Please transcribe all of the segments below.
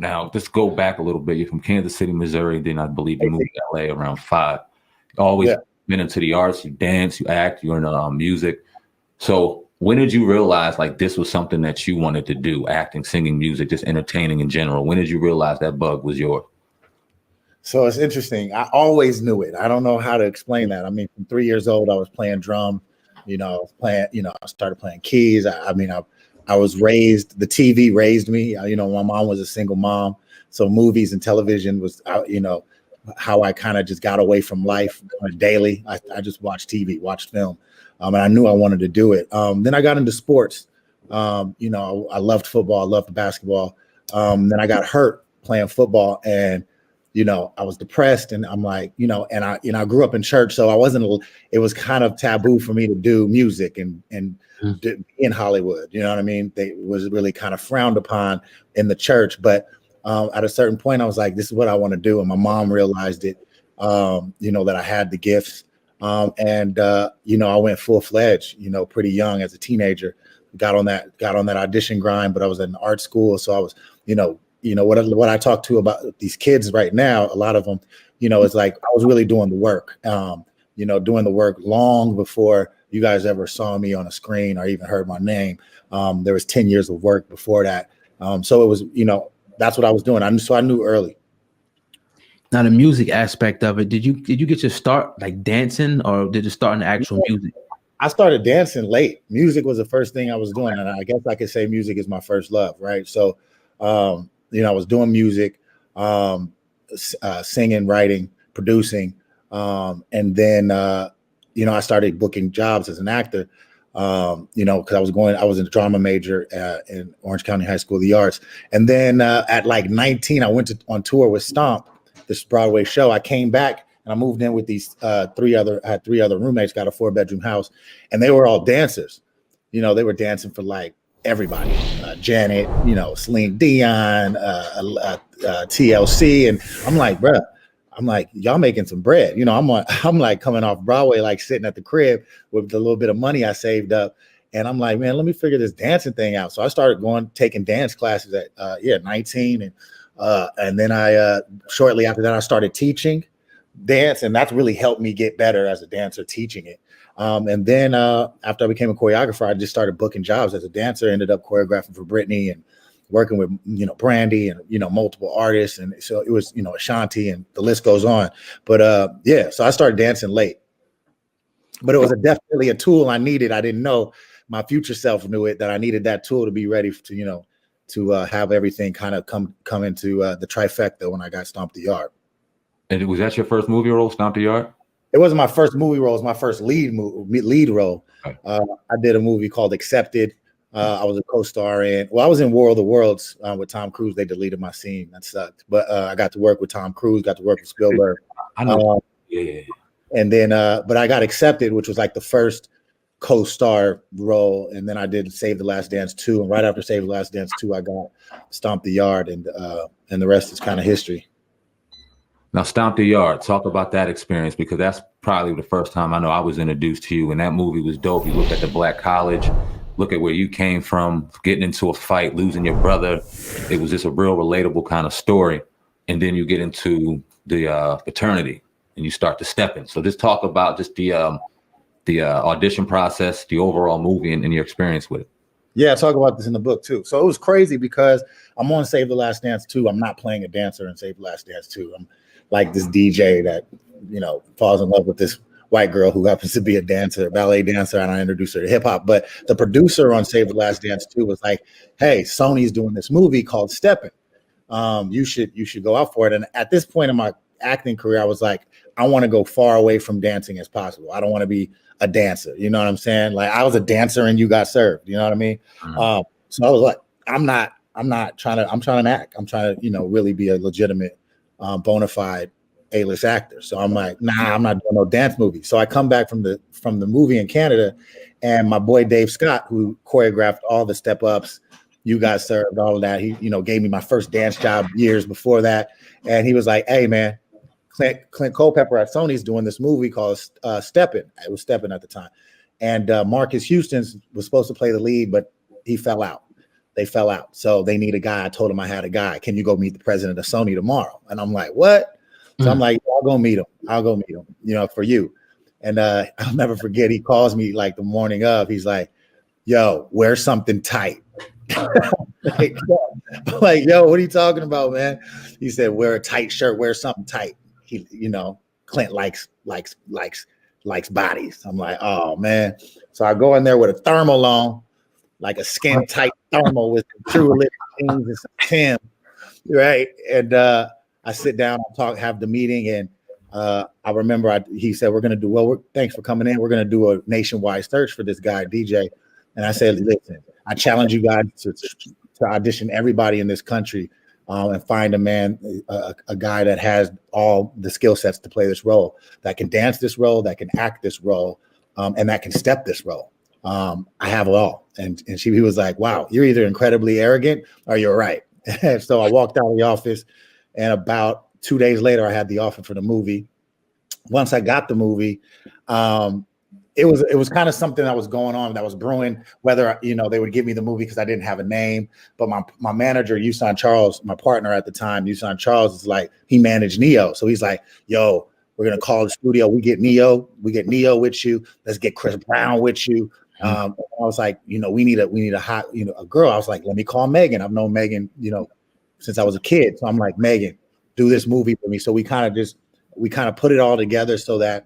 Now, just go back a little bit. You're from Kansas City, Missouri. Then I believe you moved to LA around 5. You always been into the arts. You dance, you act, you're in music. So when did you realize like this was something that you wanted to do? Acting, singing, music, just entertaining in general. When did you realize that bug was yours? So it's interesting. I always knew it. I don't know how to explain that. I mean, from 3 years old, I was playing drum. I started playing keys. I was raised. The TV raised me. My mom was a single mom, so movies and television was, how I kind of just got away from life daily. I just watched TV, watched film, and I knew I wanted to do it. Then I got into sports. I loved football. I loved basketball. Then I got hurt playing football, and I was depressed, and I'm like, and I grew up in church, so it was kind of taboo for me to do music and in Hollywood. You know what I mean? It was really kind of frowned upon in the church. But at a certain point, I was like, this is what I want to do. And my mom realized it, that I had the gifts. I went full fledged, pretty young as a teenager, got on that audition grind, but I was in art school. So I was, what I talk to about these kids right now, a lot of them, it's like I was really doing the work, doing the work long before you guys ever saw me on a screen or even heard my name. There was 10 years of work before that. So it was, that's what I was doing. I knew early. Now the music aspect of it, did you get your start like dancing, or did you start in the actual music? I started dancing late. Music was the first thing I was doing, and I guess I could say music is my first love, right? So I was doing music, singing, writing, producing. And then, I started booking jobs as an actor, because I was a drama major in Orange County High School of the Arts. And then at like 19, I went on tour with Stomp, this Broadway show. I came back and I moved in with these three other roommates, got a 4-bedroom house, and they were all dancers. They were dancing for like everybody, Janet, Celine Dion, TLC. And I'm like, bruh, y'all making some bread. I'm like coming off Broadway, like sitting at the crib with the little bit of money I saved up. And I'm like, man, let me figure this dancing thing out. So I started taking dance classes at 19. And then I shortly after that, I started teaching dance. And that's really helped me get better as a dancer, teaching it. And then after I became a choreographer, I just started booking jobs as a dancer, ended up choreographing for Britney and working with, Brandy and, multiple artists. And so it was, Ashanti, and the list goes on. But so I started dancing late, but it was definitely a tool I needed. I didn't know, my future self knew it, that I needed that tool to be ready to, to have everything kind of come into the trifecta when I got Stomp the Yard. And was that your first movie role, Stomp the Yard? It wasn't my first movie role. It was my first lead role. Right. I did a movie called Accepted. I was a co-star in. Well, I was in War of the Worlds with Tom Cruise. They deleted my scene. That sucked. But I got to work with Tom Cruise. Got to work with Spielberg. I know. Yeah. And then, but I got Accepted, which was like the first co-star role. And then I did Save the Last Dance 2. And right after Save the Last Dance 2, I got Stomp the Yard, and the rest is kind of history. Now, Stomp the Yard, talk about that experience, because that's probably the first time I know I was introduced to you, and that movie was dope. You look at the Black college, look at where you came from, getting into a fight, losing your brother. It was just a real relatable kind of story. And then you get into the fraternity and you start to step in. So just talk about just the audition process, the overall movie, and your experience with it. Yeah, I talk about this in the book too. So it was crazy because I'm on Save the Last Dance 2. I'm not playing a dancer in Save the Last Dance 2. I'm like this DJ that, falls in love with this white girl who happens to be a dancer, ballet dancer, and I introduced her to hip hop. But the producer on Save the Last Dance 2 was like, hey, Sony's doing this movie called Steppin'. You should go out for it. And at this point in my acting career, I was like, I want to go far away from dancing as possible. I don't want to be a dancer. You know what I'm saying? Like, I was a dancer and you got served. You know what I mean? Mm-hmm. So I was like, I'm trying to act. I'm trying to, really be a legitimate, bona fide A-list actor. So I'm like, nah, I'm not doing no dance movie. So I come back from the movie in Canada, and my boy Dave Scott, who choreographed all the step ups, You Got Served, all of that, he, gave me my first dance job years before that. And he was like, hey man, Clint Culpepper at Sony's doing this movie called Steppin'. It was Steppin' at the time. And Marcus Houston was supposed to play the lead, but he fell out. They fell out. So they need a guy. I told him I had a guy. Can you go meet the president of Sony tomorrow? And I'm like, what? So I'm like, I'll go meet him. For you. And I'll never forget. He calls me like the morning of. He's like, yo, wear something tight. like, yo, what are you talking about, man? He said, wear a tight shirt, wear something tight. He, Clint likes bodies. I'm like, oh man. So I go in there with a thermal on, like a skin tight thermal with true lip jeans and some Tim, right? And I sit down, have the meeting, and I remember he said, thanks for coming in. We're gonna do a nationwide search for this guy, DJ. And I said, listen, I challenge you guys to audition everybody in this country and find a guy that has all the skill sets to play this role, that can dance this role, that can act this role, and that can step this role. I have it all. And he was like, wow, you're either incredibly arrogant or you're right. And so I walked out of the office, and about 2 days later, I had the offer for the movie. Once I got the movie, it was kind of something that was going on, that was brewing, whether, they would give me the movie because I didn't have a name. But my manager, Yusan Charles, my partner at the time, Yusan Charles, is like, he managed Neo. So he's like, yo, we're going to call the studio. We get Neo with you. Let's get Chris Brown with you. I was like, we need a hot, a girl. I was like, let me call Megan. I've known Megan, since I was a kid. So I'm like, Megan, do this movie for me. So we kind of put it all together so that,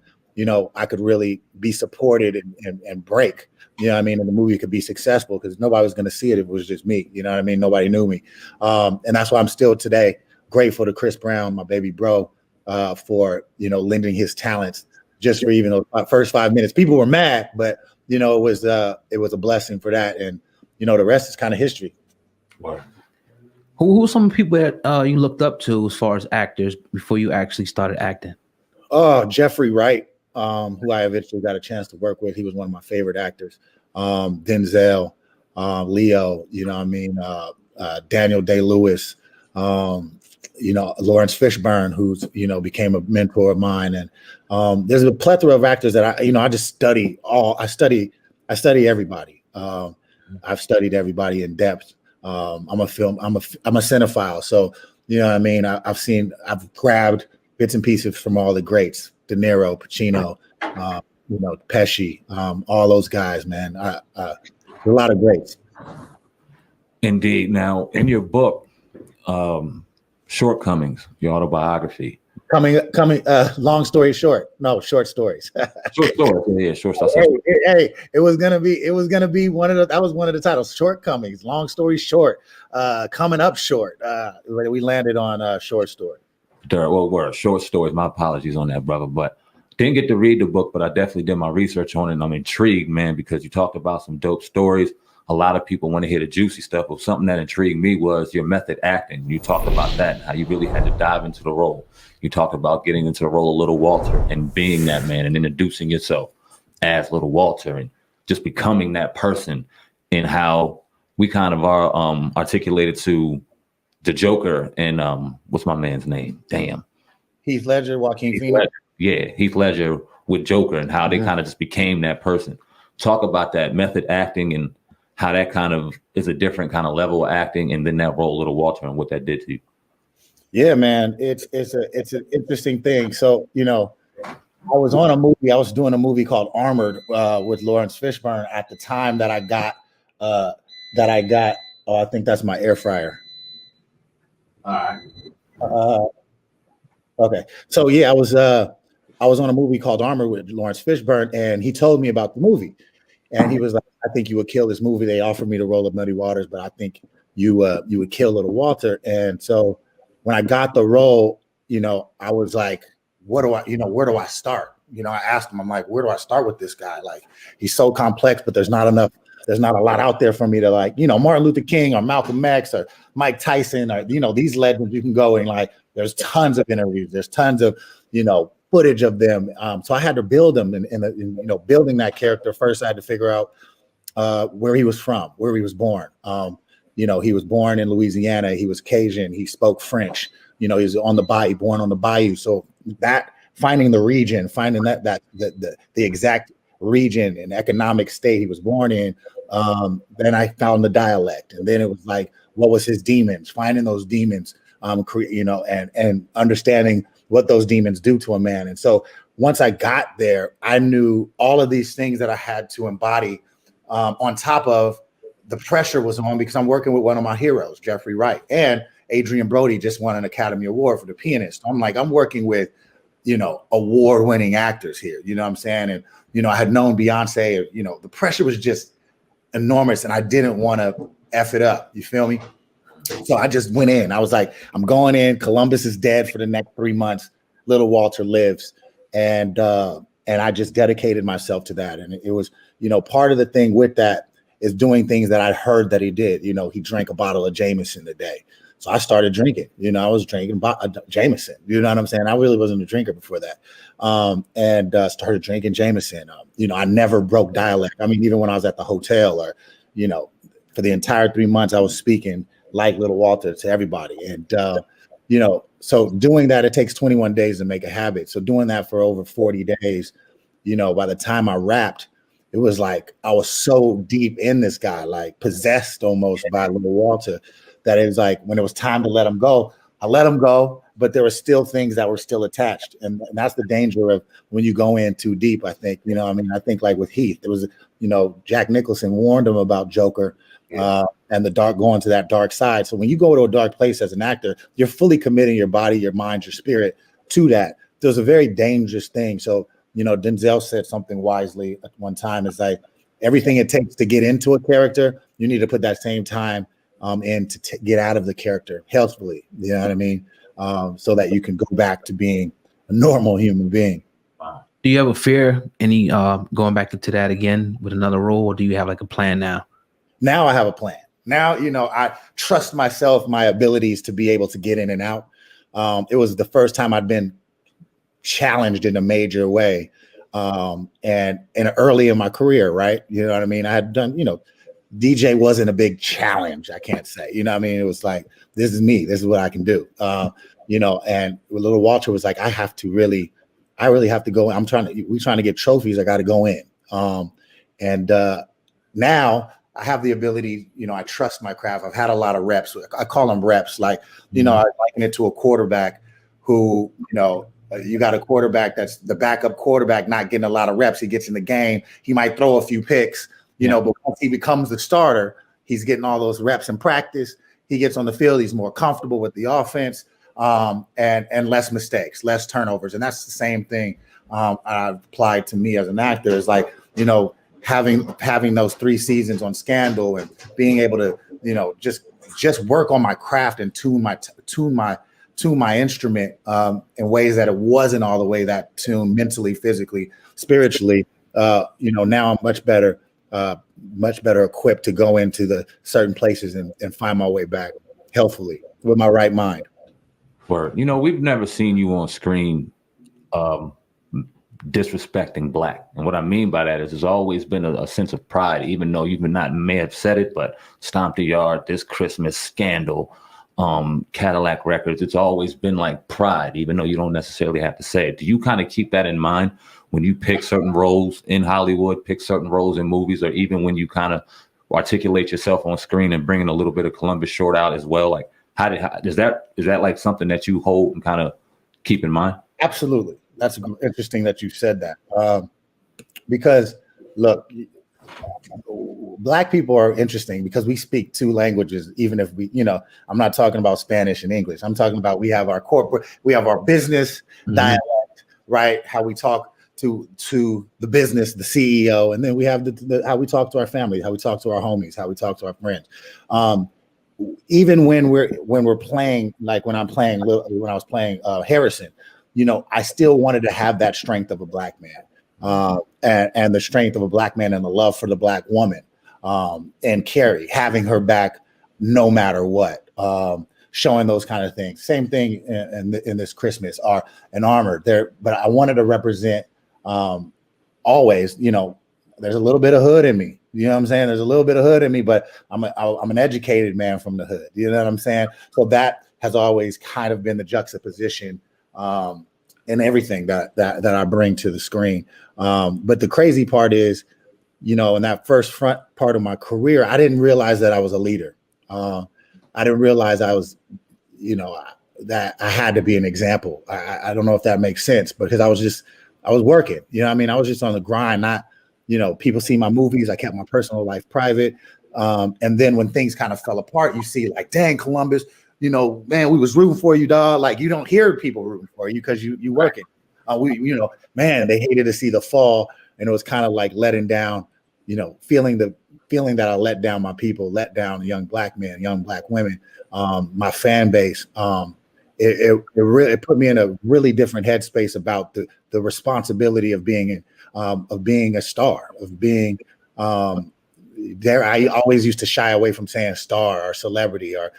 I could really be supported and break, and the movie could be successful, because nobody was going to see it if it was just me. Nobody knew me. And that's why I'm still today grateful to Chris Brown, my baby bro, for, lending his talents just for even the first 5 minutes. People were mad, but, it was a blessing for that. And, the rest is kind of history. Wow. Who are some people that you looked up to as far as actors before you actually started acting? Oh, Jeffrey Wright, who I eventually got a chance to work with. He was one of my favorite actors. Denzel, Leo, Daniel Day-Lewis, Lawrence Fishburne, who's, became a mentor of mine. And there's a plethora of actors that I just study I study everybody. I've studied everybody in depth. I'm a cinephile. So, I've grabbed bits and pieces from all the greats, De Niro, Pacino, Pesci, all those guys, man. A lot of greats. Indeed. Now, in your book, Shortcomings, your autobiography. Coming. Long story short, no, short stories. Short stories, yeah, short stories. Hey, it was gonna be one of the titles. Shortcomings, long story short, coming up short. We landed on short story. Well, short stories. My apologies on that, brother, but didn't get to read the book, but I definitely did my research on it, and I'm intrigued, man, because you talked about some dope stories. A lot of people want to hear the juicy stuff, but something that intrigued me was your method acting. You talked about that and how you really had to dive into the role. You talked about getting into the role of Little Walter and being that man and introducing yourself as Little Walter and just becoming that person, and how we kind of are articulated to the Joker and what's my man's name? Damn. Heath Ledger, Joaquin Phoenix. Yeah, Heath Ledger with Joker, and how they kind of just became that person. Talk about that method acting and how that kind of is a different kind of level of acting, and then that role, Little Walter, and what that did to you. Yeah, man, it's an interesting thing. So, I was on a movie. I was doing a movie called Armored with Lawrence Fishburne at the time that I got. Oh, I think that's my air fryer. All right. Okay. So yeah, I was on a movie called Armored with Lawrence Fishburne, and he told me about the movie, and he was like, "I think you would kill this movie." They offered me the role of Muddy Waters, but I think you would kill Little Walter. And so when I got the role, I was like, where do I start? I asked him, I'm like, where do I start with this guy? Like, he's so complex, but there's not a lot out there for me to, like, Martin Luther King or Malcolm X or Mike Tyson or, these legends. You can go and, like, there's tons of interviews. There's tons of, footage of them. So I had to build them, and building that character first, I had to figure out where he was from, where he was born. He was born in Louisiana. He was Cajun. He spoke French. He was on the bayou, born on the bayou. So that, finding the region, finding the exact region and economic state he was born in, Then I found the dialect, and then it was like, what was his demons? Finding those demons, and understanding what those demons do to a man. And so once I got there, I knew all of these things that I had to embody. On top of the pressure was on because I'm working with one of my heroes, Jeffrey Wright, and Adrian Brody just won an Academy Award for The Pianist. I'm like, I'm working with, award-winning actors here. You know what I'm saying? And, I had known Beyonce, the pressure was just enormous, and I didn't want to F it up. You feel me? So I just went in. I was like, I'm going in. Columbus is dead for the next 3 months. Little Walter lives. And I just dedicated myself to that. And it was, part of the thing with that is doing things that I heard that he did. He drank a bottle of Jameson a day. So I started drinking. I was drinking Jameson. You know what I'm saying? I really wasn't a drinker before that. And started drinking Jameson. I never broke dialect. I mean, even when I was at the hotel or, for the entire 3 months, I was speaking like Little Walter to everybody. And, so doing that, it takes 21 days to make a habit. So doing that for over 40 days, by the time I wrapped, it was like I was so deep in this guy, like possessed almost by Little Walter, that it was like when it was time to let him go, I let him go, but there were still things that were still attached. And that's the danger of when you go in too deep, I think. I think like with Heath, it was, Jack Nicholson warned him about Joker. And going to that dark side. So when you go to a dark place as an actor, you're fully committing your body, your mind, your spirit to that. There's a very dangerous thing. So, Denzel said something wisely at one time. It's like everything it takes to get into a character, you need to put that same time in to get out of the character healthfully. You know what I mean? So that you can go back to being a normal human being. Do you ever fear any going back into that again with another role, or do you have like a plan now? Now I have a plan. Now, I trust myself, my abilities to be able to get in and out. It was the first time I'd been challenged in a major way. And early in my career, right? You know what I mean? I had done, DJ wasn't a big challenge, I can't say. You know what I mean? It was like, this is me. This is what I can do. And Little Walter was like, I really have to go in. We're trying to get trophies. I got to go in. Now I have the ability, I trust my craft. I've had a lot of reps. I call them reps. Like, I liken it to a quarterback who, you got a quarterback that's the backup quarterback, not getting a lot of reps. He gets in the game. He might throw a few picks, but once he becomes the starter, he's getting all those reps in practice. He gets on the field. He's more comfortable with the offense and less mistakes, less turnovers. And that's the same thing I've applied to me as an actor. Is like, having those 3 seasons on Scandal and being able to, just work on my craft and tune my instrument in ways that it wasn't all the way that tuned mentally, physically, spiritually. Now I'm much better equipped to go into the certain places and find my way back healthfully with my right mind. Word. We've never seen you on screen disrespecting Black. And what I mean by that is there's always been a sense of pride, even though you may have said it, but Stomp the Yard, This Christmas, Scandal, Cadillac Records, it's always been like pride, even though you don't necessarily have to say it. Do you kind of keep that in mind when you pick certain roles in Hollywood, pick certain roles in movies, or even when you kind of articulate yourself on screen and bringing a little bit of Columbus Short out as well? Like, is that like something that you hold and kind of keep in mind? Absolutely. That's interesting that you said that, because look, Black people are interesting because we speak 2 languages, even if we, I'm not talking about Spanish and English. I'm talking about we have our business dialect, right? How we talk to the business, the CEO, and then we have the how we talk to our family, how we talk to our homies, how we talk to our friends. Even when we're playing, like when I was playing Harrison, I still wanted to have that strength of a Black man, and the strength of a Black man and the love for the Black woman, and Carrie, having her back no matter what, showing those kind of things. Same thing in this Christmas, or an Armored there, but I wanted to represent always, there's a little bit of hood in me. You know what I'm saying? There's a little bit of hood in me, but I'm an educated man from the hood. You know what I'm saying? So that has always kind of been the juxtaposition in everything that I bring to the screen. But the crazy part is in that first front part of my career, I didn't realize that I was a leader. I didn't realize I was, that I had to be an example. I don't know if that makes sense, because I was working, I was just on the grind, not, people see my movies. I kept my personal life private. And then when things kind of fell apart, you see like, dang, Columbus, man, we was rooting for you, dog. Like, you don't hear people rooting for you because you working. Man, they hated to see the fall. And it was kind of like letting down, feeling that I let down my people, let down young black men, young black women, my fan base. It really put me in a really different headspace about the responsibility of being a star, of being there. I always used to shy away from saying star or celebrity or,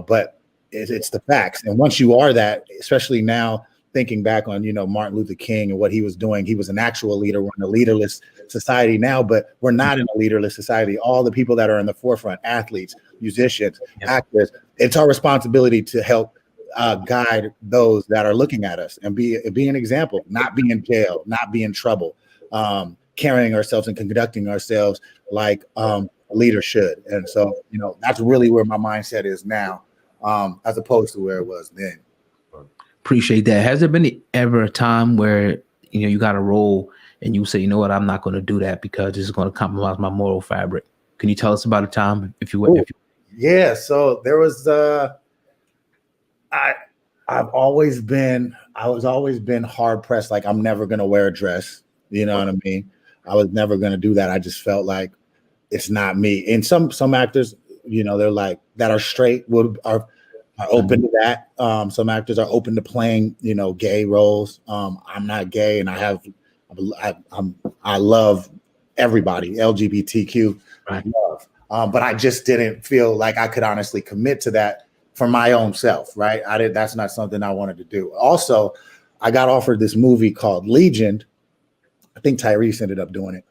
but it's the facts. And once you are that, especially now, thinking back on, Martin Luther King and what he was doing, he was an actual leader. We're in a leaderless society now, but we're not in a leaderless society. All the people that are in the forefront, athletes, musicians, actors, it's our responsibility to help guide those that are looking at us and be an example, not be in jail, not be in trouble, carrying ourselves and conducting ourselves like a leader should. And so, that's really where my mindset is now, as opposed to where it was then. Appreciate that. Has there been ever a time where you got a role and you say, you know what, I'm not going to do that because this is going to compromise my moral fabric? Can you tell us about a time, if you would? Yeah. So there was I was always been hard pressed. Like, I'm never going to wear a dress. You know what I mean? I was never going to do that. I just felt like it's not me. And some actors, they're like that are straight are open to that. Some actors are open to playing, gay roles. I'm not gay, and I love everybody, LGBTQ. Right. But I just didn't feel like I could honestly commit to that for my own self. Right. That's not something I wanted to do. Also, I got offered this movie called Legion. I think Tyrese ended up doing it.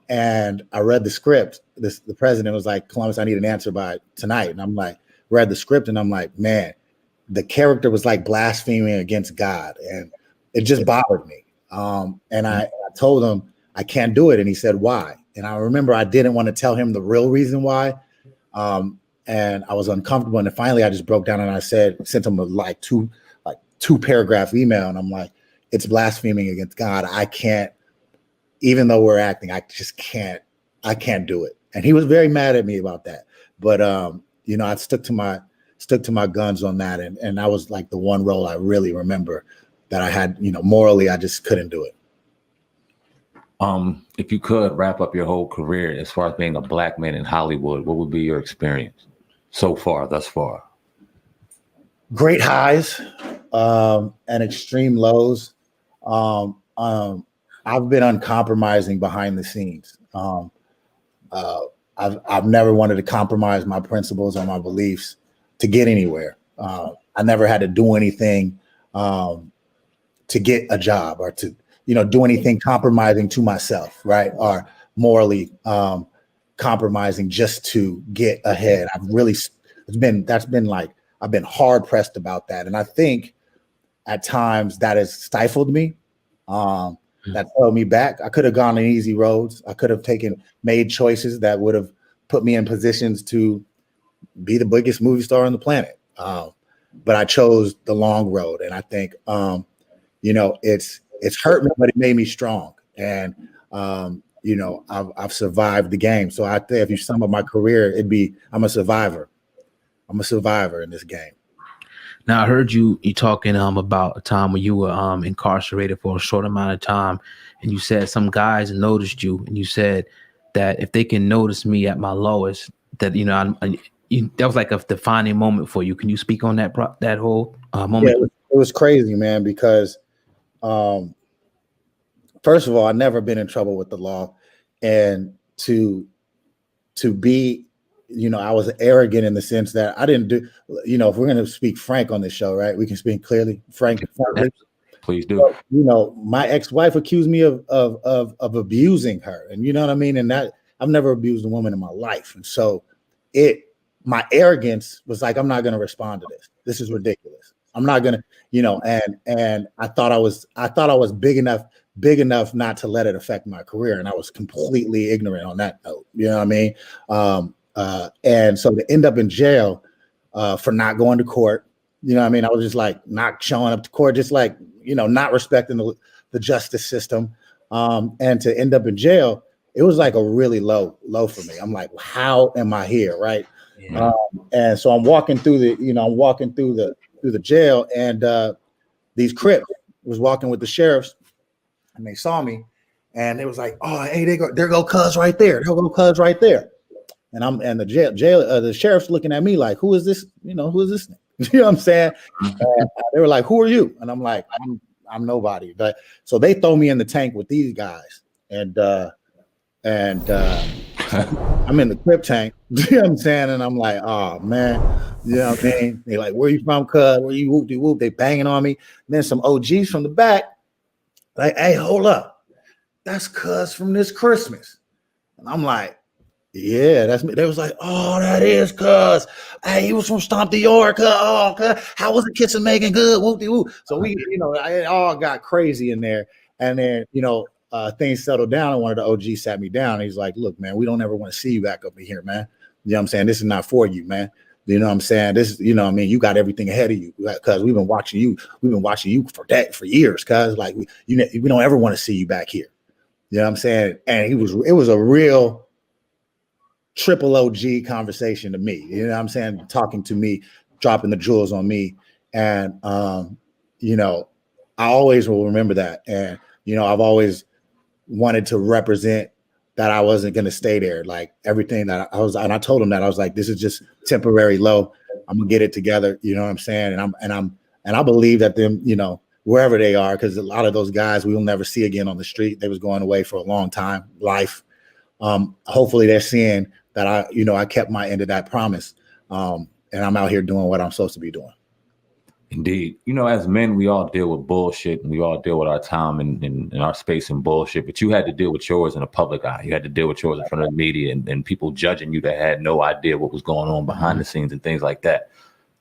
And I read the script. The president was like, Columbus, I need an answer by tonight. And I'm like, read the script, and I'm like, man, the character was like blaspheming against God, and it just bothered me. And I told him I can't do it, and he said, why? And I remember I didn't want to tell him the real reason why, and I was uncomfortable. And then finally, I just broke down and I sent him a two paragraph email, and I'm like, it's blaspheming against God. I can't, even though we're acting, I can't do it. And he was very mad at me about that, but I stuck to my guns on that. And that was like the one role I really remember that I had, morally, I just couldn't do it. If you could wrap up your whole career as far as being a black man in Hollywood, what would be your experience thus far? Great highs, and extreme lows. I've been uncompromising behind the scenes. I've never wanted to compromise my principles or my beliefs to get anywhere. I never had to do anything to get a job or to, do anything compromising to myself, right? Or morally compromising just to get ahead. I've been hard pressed about that. And I think at times that has stifled me. That held me back. I could have gone on easy roads. I could have made choices that would have put me in positions to be the biggest movie star on the planet. But I chose the long road. And I think, it's hurt me, but it made me strong. And, I've survived the game. So I think if you sum up my career, I'm a survivor. I'm a survivor in this game. Now, I heard you talking about a time when you were incarcerated for a short amount of time, and you said some guys noticed you, and you said that if they can notice me at my lowest, that that was like a defining moment for you. Can you speak on that whole moment? Yeah, it was crazy, man, because first of all, I've never been in trouble with the law, and to be, I was arrogant in the sense that I didn't do, if we're going to speak frank on this show, right? We can speak clearly, frankly. Please do. My ex-wife accused me of abusing her, and you know what I mean? And that I've never abused a woman in my life. And so my arrogance was like, I'm not going to respond to this. This is ridiculous. I'm not going to, and I thought I was big enough, big enough not to let it affect my career. And I was completely ignorant on that note. You know what I mean? And so to end up in jail for not going to court, you know what I mean? I was just like not showing up to court, just like, you know, not respecting the justice system. And to end up in jail, it was like a really low for me. I'm like, how am I here? Right. Yeah. And so I'm walking through the jail, and these Crips was walking with the sheriffs, and they saw me, and it was like, oh, hey, there go Cuz right there. There go Cuz right there. And the sheriff's looking at me like, who is this? You know, who is this? You know what I'm saying? And they were like, who are you? And I'm like, I'm nobody. But so they throw me in the tank with these guys, and I'm in the Crip tank. You know what I'm saying? And I'm like, oh man, you know what I mean? They like, where you from, Cuz? Where you whoop de whoop? They banging on me. And then some OGs from the back, like, hey, hold up, that's Cuz from this Christmas. And I'm like, yeah, that's me. They was like, oh, that is Cuz. Hey, he was from Stomp The Yard, Cuz. Oh, Cuz, how was the kissing making good? Whoop de whoop. So we, you know, it all got crazy in there. And then, you know, things settled down, and one of the OGs sat me down. And he's like, look, man, we don't ever want to see you back up in here, man. You know what I'm saying? This is not for you, man. You know what I'm saying? This is, you know what I mean? You got everything ahead of you, because we've been watching you. We've been watching you for years, cuz like we don't ever want to see you back here. You know what I'm saying? And it was a real triple OG conversation to me. You know what I'm saying? Talking to me, dropping the jewels on me. And you know, I always will remember that. And you know, I've always wanted to represent that I wasn't going to stay there. Like everything that I was, and I told him that I was like, this is just temporary low. I'm gonna get it together. You know what I'm saying? And I believe that them, you know, wherever they are, because a lot of those guys we will never see again on the street. They was going away for a long time, life. Hopefully they're seeing that I kept my end of that promise. And I'm out here doing what I'm supposed to be doing. Indeed. You know, as men, we all deal with bullshit, and we all deal with our time and our space and bullshit, but you had to deal with yours in a public eye. You had to deal with yours in front of the media and people judging you that had no idea what was going on behind the scenes and things like that.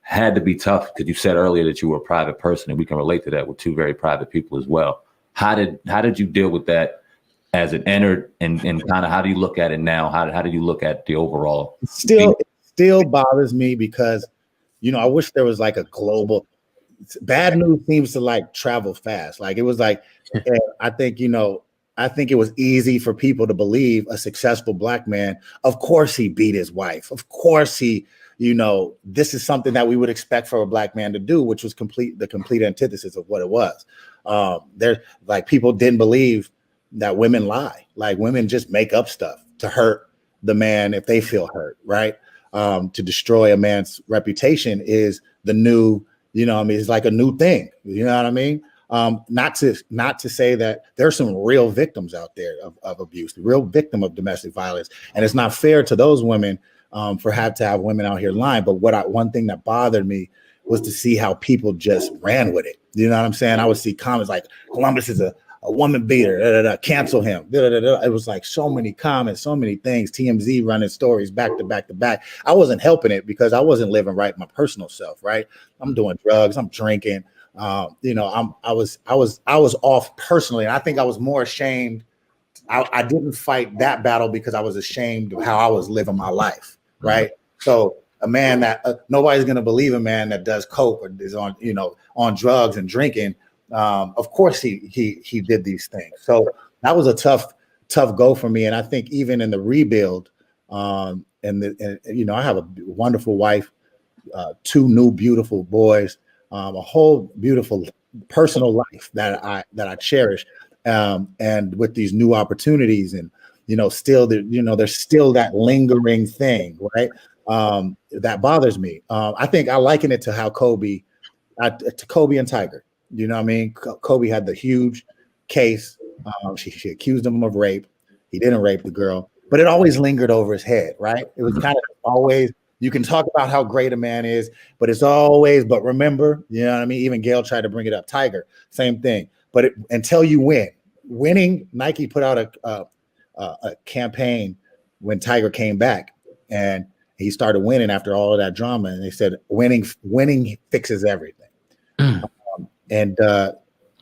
Had to be tough, because you said earlier that you were a private person, and we can relate to that with two very private people as well. How did you deal with that as it entered, and kind of how do you look at it now? How do you look at the overall? It still bothers me, because, you know, I wish there was like a global. Bad news seems to like travel fast. Like it was like, I think it was easy for people to believe a successful black man. Of course he beat his wife. Of course he, you know, this is something that we would expect for a black man to do, which was the complete antithesis of what it was. There, like, people didn't believe that women lie. Like, women just make up stuff to hurt the man if they feel hurt, right? To destroy a man's reputation is the new, you know what I mean? It's like a new thing. You know what I mean? Not to say that there's some real victims out there of abuse, the real victim of domestic violence. And it's not fair to those women for have women out here lying. But one thing that bothered me was to see how people just ran with it. You know what I'm saying? I would see comments like, Columbus is a woman beater, cancel him. It was like so many comments, so many things. TMZ running stories back to back to back. I wasn't helping it because I wasn't living right my personal self. Right, I'm doing drugs, I'm drinking. You know, I was off personally, and I think I was more ashamed. I didn't fight that battle because I was ashamed of how I was living my life. Right, so a man that nobody's gonna believe a man that does coke or is on drugs and drinking. Of course he did these things. So that was a tough go for me. And I think even in the rebuild, and you know, I have a wonderful wife, two new beautiful boys, a whole beautiful personal life that I cherish. And with these new opportunities, and you know, there's still that lingering thing, right? That bothers me. I think I liken it to how Kobe and Tiger. You know what I mean? Kobe had the huge case. She accused him of rape. He didn't rape the girl, but it always lingered over his head, right? It was kind of always, you can talk about how great a man is, but it's always, but remember, you know what I mean? Even Gail tried to bring it up. Tiger, same thing. But until you winning, Nike put out a campaign when Tiger came back, and he started winning after all of that drama. And they said, winning fixes everything. And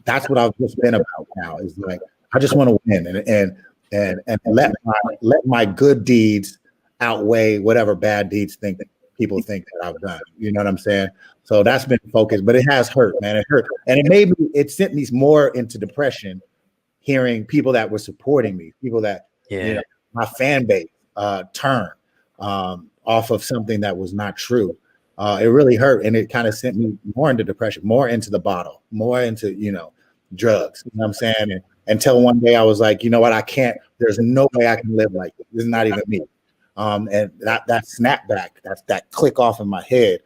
that's what I've just been about now. Is like I just want to win and let my good deeds outweigh whatever bad deeds people think that I've done. You know what I'm saying? So that's been focused, but it has hurt, man. It hurt, and it sent me more into depression. Hearing people that were supporting me, people that my fan base turn off of something that was not true. It really hurt, and it kind of sent me more into depression, more into the bottle, more into drugs. You know what I'm saying? And until one day I was like, you know what? I can't. There's no way I can live like this. This is not even me. And that snapback, that click off in my head,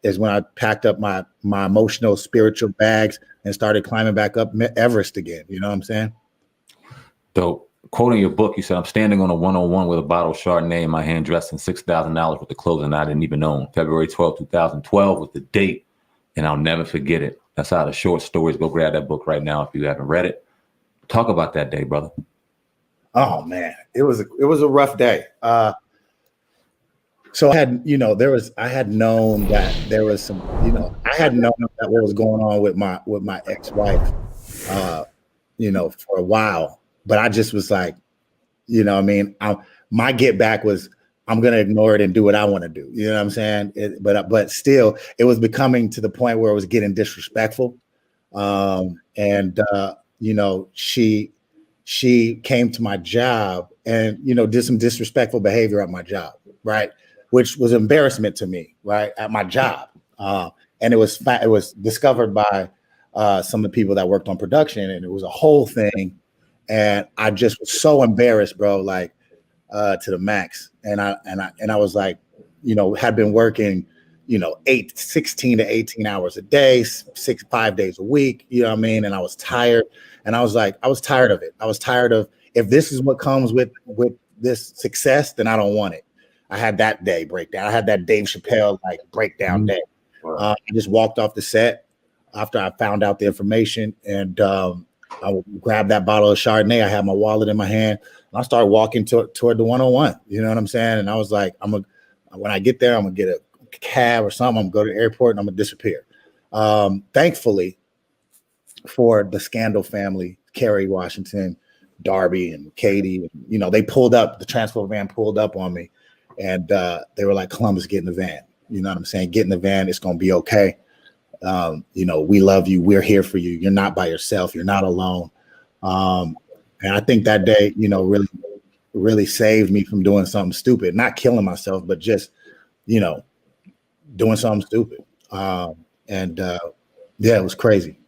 is when I packed up my emotional, spiritual bags and started climbing back up Everest again. You know what I'm saying? Dope. Quoting your book, you said, "I'm standing on a 101 with a bottle of Chardonnay in my hand, dressed in $6,000 worth of clothing I didn't even own. February 12, 2012 was the date, and I'll never forget it." That's how the short stories. Go grab that book right now if you haven't read it. Talk about that day, brother. Oh man, it was a rough day. So I had known that there was some, I had known that what was going on with my ex-wife, for a while, but I just was like, my get back was, I'm going to ignore it and do what I want to do. You know what I'm saying? But still, it was becoming to the point where it was getting disrespectful. She came to my job and, did some disrespectful behavior at my job. Right. Which was embarrassment to me. Right. At my job. And it was discovered by some of the people that worked on production, and it was a whole thing. And I just was so embarrassed, bro, like to the max. And I was like, had been working, 16 to 18 hours a day, 5 days a week, you know what I mean? And I was tired. And I was like, I was tired of it. I was tired of, if this is what comes with this success, then I don't want it. I had that day breakdown. I had that Dave Chappelle like breakdown day. I just walked off the set after I found out the information, and I grabbed that bottle of Chardonnay. I had my wallet in my hand, and I started walking toward the 101. You know what I'm saying? And I was like, when I get there, I'm gonna get a cab or something. I'm gonna go to the airport and I'm gonna disappear. Thankfully, for the Scandal family, Kerry Washington, Darby, and Katie, they pulled up. The transport van pulled up on me, and they were like, "Columbus, get in the van." You know what I'm saying? Get in the van. It's gonna be okay. We love you. We're here for you. You're not by yourself. You're not alone. And I think that day, really, really saved me from doing something stupid, not killing myself, but just, doing something stupid. It was crazy.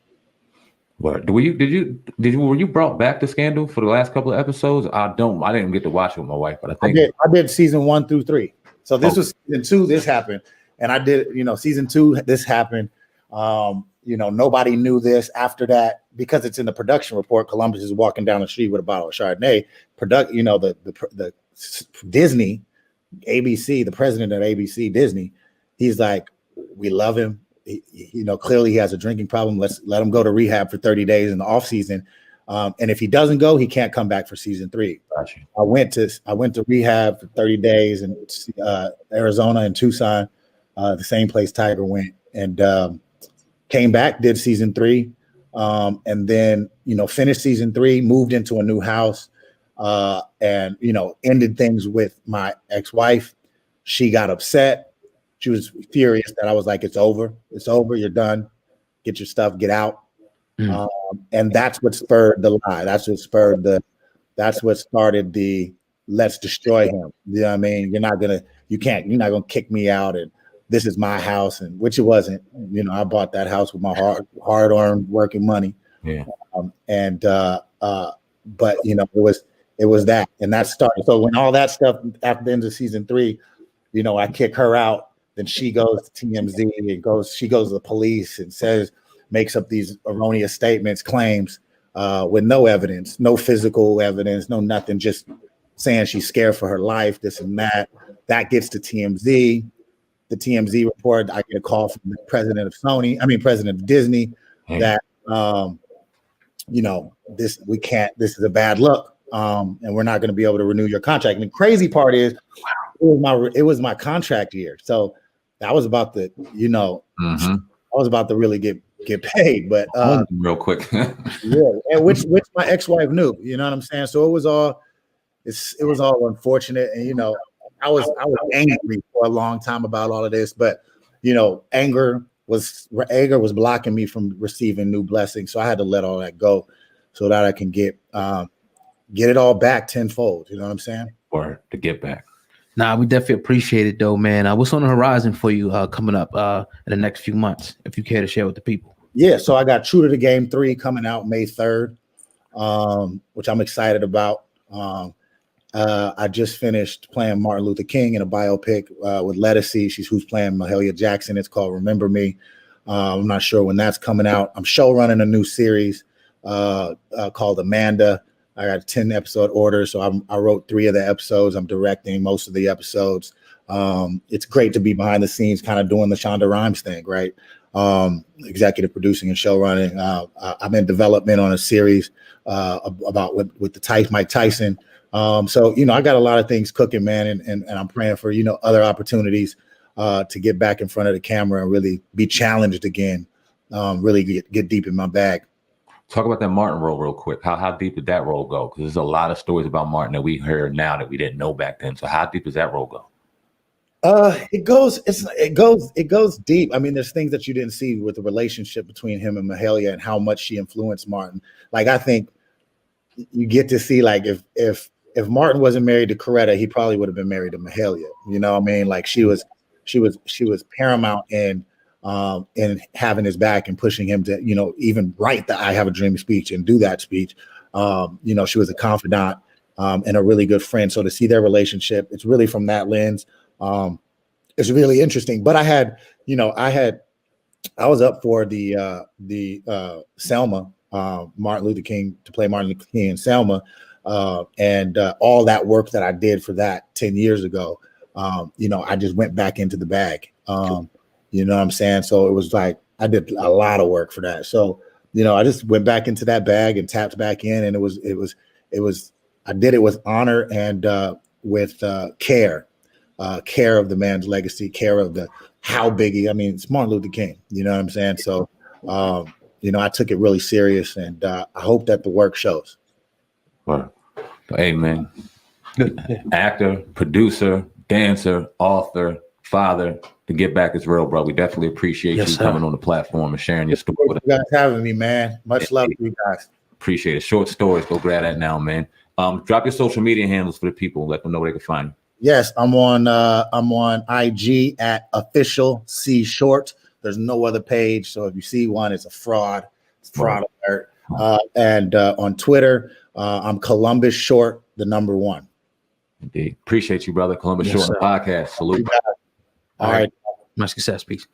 But were you brought back to Scandal for the last couple of episodes? I didn't get to watch it with my wife, but I did season 1 through 3. So this was season 2. This happened, and I did, season 2. This happened. Nobody knew this after that because it's in the production report. Columbus is walking down the street with a bottle of Chardonnay. The Disney, ABC, the president of ABC Disney, he's like, we love him. Clearly he has a drinking problem. Let's let him go to rehab for 30 days in the off season. And if he doesn't go, he can't come back for season 3. Gotcha. I went to rehab for 30 days in Arizona and Tucson, the same place Tiger went, and came back, did season 3, and then finished season 3, moved into a new house, and ended things with my ex-wife. She got upset. She was furious that I was like, it's over, you're done, get your stuff, get out. And that's what spurred the lie. That's what started the let's destroy him. You know what I mean? You're not gonna kick me out, and this is my house, and which it wasn't. I bought that house with my hard-earned working money. Yeah. But it was that, and that started. So when all that stuff after the end of season 3, I kick her out. Then she goes to TMZ and she goes to the police and makes up these erroneous statements, claims with no evidence, no physical evidence, no nothing, just saying she's scared for her life, this and that. That gets to TMZ. The TMZ report, I get a call from the president of Disney, that this is a bad look, and we're not going to be able to renew your contract. And the crazy part is, it was my contract year, so I was about to, I was about to really get get paid. But real quick. yeah, and which my ex-wife knew, you know what I'm saying? So it was all unfortunate. And I was angry for a long time about all of this, but anger was blocking me from receiving new blessings. So I had to let all that go so that I can get it all back tenfold. You know what I'm saying? Or to get back. Nah, we definitely appreciate it though, man. What's on the horizon for you coming up in the next few months, if you care to share with the people? Yeah, so I got True to the Game 3 coming out May 3rd, which I'm excited about. I just finished playing Martin Luther King in a biopic with Lettucey. Who's playing Mahalia Jackson. It's called Remember Me. I'm not sure when that's coming out. I'm show running a new series called Amanda. I got a 10-episode order, so I wrote 3 of the episodes. I'm directing most of the episodes. It's great to be behind the scenes, kind of doing the Shonda Rhimes thing, right? Executive producing and show running. I'm in development on a series about with the Mike Tyson. So I got a lot of things cooking, man, and I'm praying for other opportunities to get back in front of the camera and really be challenged again. Really get deep in my bag. Talk about that Martin role real quick. How deep did that role go? Because there's a lot of stories about Martin that we heard now that we didn't know back then. So how deep does that role go? It goes deep. I mean, there's things that you didn't see with the relationship between him and Mahalia and how much she influenced Martin. Like, I think you get to see, like, if Martin wasn't married to Coretta, he probably would have been married to Mahalia. You know what I mean? Like, she was paramount in having his back and pushing him to, even write the I Have a Dream speech and do that speech. She was a confidant and a really good friend. So to see their relationship, it's really from that lens. It's really interesting. But I was up for the Selma, Martin Luther King, to play Martin Luther King in Selma. And all that work that I did for that 10 years ago, I just went back into the bag. You know what I'm saying? So it was like I did a lot of work for that. So, I just went back into that bag and tapped back in, and I did it with honor and with care of the man's legacy, care of how big it's Martin Luther King. You know what I'm saying? So, I took it really serious, and I hope that the work shows. Well, hey, man, actor, producer, dancer, author, father. To get back is real, bro. We definitely appreciate you coming on the platform and sharing your story with us. You guys having me, man. Much love to you guys. Appreciate it. Short stories. Go grab that now, man. Drop your social media handles for the people. Let them know where they can find you. Yes, I'm on IG at official C Short. There's no other page, so if you see one, it's a fraud. It's fraud alert. And on Twitter, I'm Columbus Short, the number 1. Indeed. Appreciate you, brother. Columbus Short podcast. Salute. All right. Much success, peace.